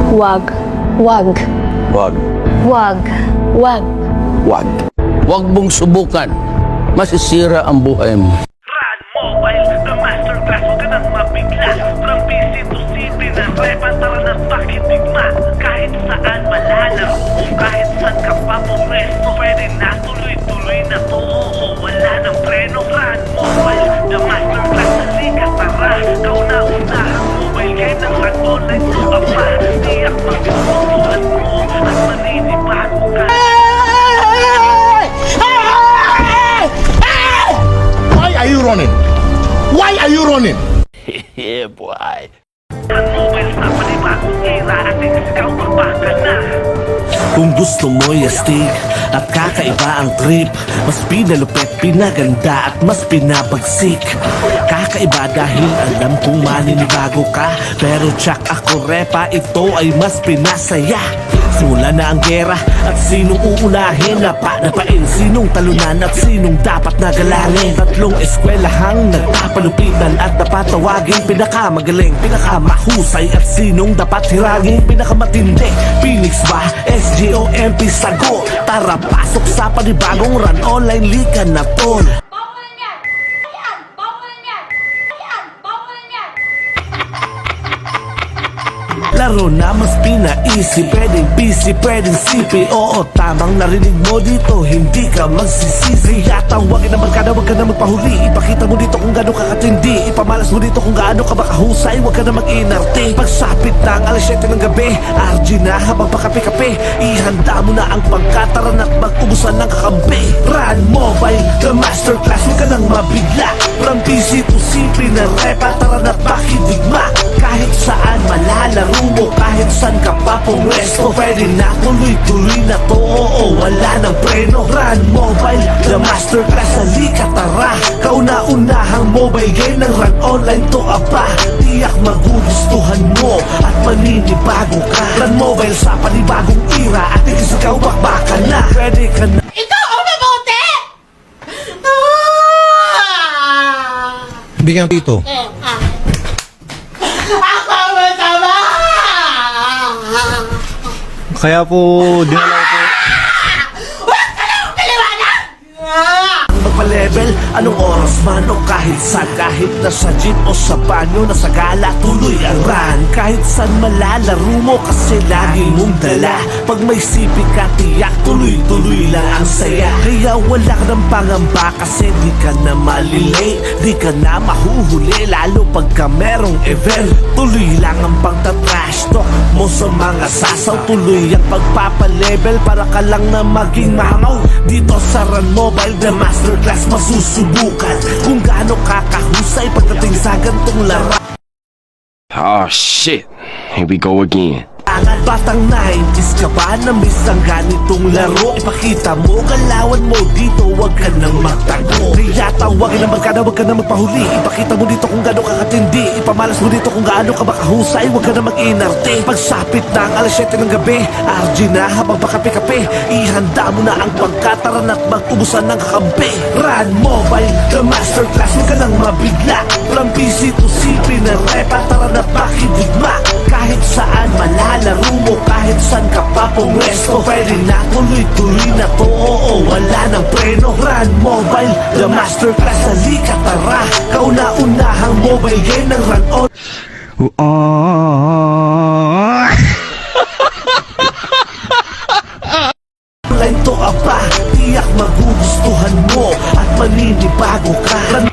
Wag. Wag. Wag. Wag. Wag. Wag. Huwag mong subukan. Masisira ang buhay mo. Run Mobile, the masterclass, huwag ka nang mabigla. From PC to city na repan, tara na pakitigma. Kahit saan malalaro, kahit saan ka pa pumresto, pwede na tuloy-tuloy na to. Oo, wala nang preno. Run Mobile, the masterclass, halika tara. Kauna-unahang mobile game ng run online to apa. Tiyak magpupusuan mo at maninibago ka. Why are you running? Why are you running? Yeah, boy. Ang mobile sa panibagong era at ikaw magbaka na. Kung gusto mo yastig at kakaiba ang trip, mas pinalupit, pinaganda at mas pinabagsik. Kakaiba dahil alam kong maninibago ka, pero tsak ako repa, ito ay mas pinasaya. Simula na ang gera at sinong uunahin, napain sinong talunan at sinong dapat nagalangin. Tatlong eskwelahang nagpapalupitan at napatawagin, pinakamagaling, pinakamahusay at sinong dapat hiragin. Pinakamatindi, Phoenix ba? SGOMP sagot. Tara pasok sa panibagong run online, lika na tol. Bawal yan! Ayan! Bawal yan! Ayan! Bawal yan! Laro na mas pinaisip, pwedeng PC, pwedeng CP. Oo, tamang narinig mo dito, hindi ka magsisisi. Tawagin na barkada, wag ka na magpahuli. Ipakita mo dito kung gaano ka katindi. Ipamalas mo dito kung gaano ka makahusay. Wag ka na mag-inarte. Pagsapit ng alas 7 ng gabi, RG na habang pakape-kape. Ihanda mo na ang pagkataran at mag-ubusan ng kakampi. Run Mobile, the masterclass, wag ka nang mabigla. From PC to CP na repa, tara na pakidigma. Kahit saan malalaro mo, kahit saan ka pa pumwesto, pwede na tuloy-tuloy na to. Oo, wala nang preno. Run Mobile, the masterclass, halika tara. Kauna-unahang mobile game ng run online to apa. Tiyak magugustuhan mo at maninibago ka. Run Mobile sa panibagong era at ikaw bakbakan na. Pwede ka na. Ikaw ang mabuti! Bigyan dito. Ako masama! Kaya po, dinala ko. Huwag ka lang paliwanag! Magpa-level, anong oras man o kahit saan. Kahit nasa jeep o sa banyo, nasa gala, tuloy ang run. Kahit saan malalaro mo kasi lagi mong dala. Pag may sipi ka, tiyak tuloy-tuloy lang ang saya. Kaya wala ka ng pangamba kasi di ka na malilate, di ka na mahuhuli, lalo pagka merong event. Tuloy lang ang pagtatrash talk mo sa mga sasaw. Tuloy ang pagpapalevel para ka lang na maging mamaw. Dito sa Run Mobile, the masterclass, masusubukan kung gaano kakahusay pagdating sa gantong laro. Oh shit. Here we go again. Batang 90s ka ba na miss ang ganitong laro? Ipakita mo, galawan mo dito, wag ka nang magtago. Kaya tawagin na barkada, wag ka na magpahuli. Ipakita mo dito kung gaano ka katindi. Ipamalas mo dito kung gaano ka makahusay. Wag ka na mag-inarte. Pagsapit ng alas 7 ng gabi, RG na habang pakape-kape. Ihanda mo na ang pagkataran at mag-ubusan ng kakampi. Run Mobile, the masterclass, wag ka nang mabigla. From PC to CP na repa, tara na pakidigma. Kahit saan malalaro mo, kahit saan ka pa pumwesto, pwede na tuloy-tuloy na to. Oo, wala nang preno. Run Mobile, the masterclass, halika tara. Kauna-unahang mobile game ng run online to apa. Tiyak magugustuhan mo at maninibago ka. Run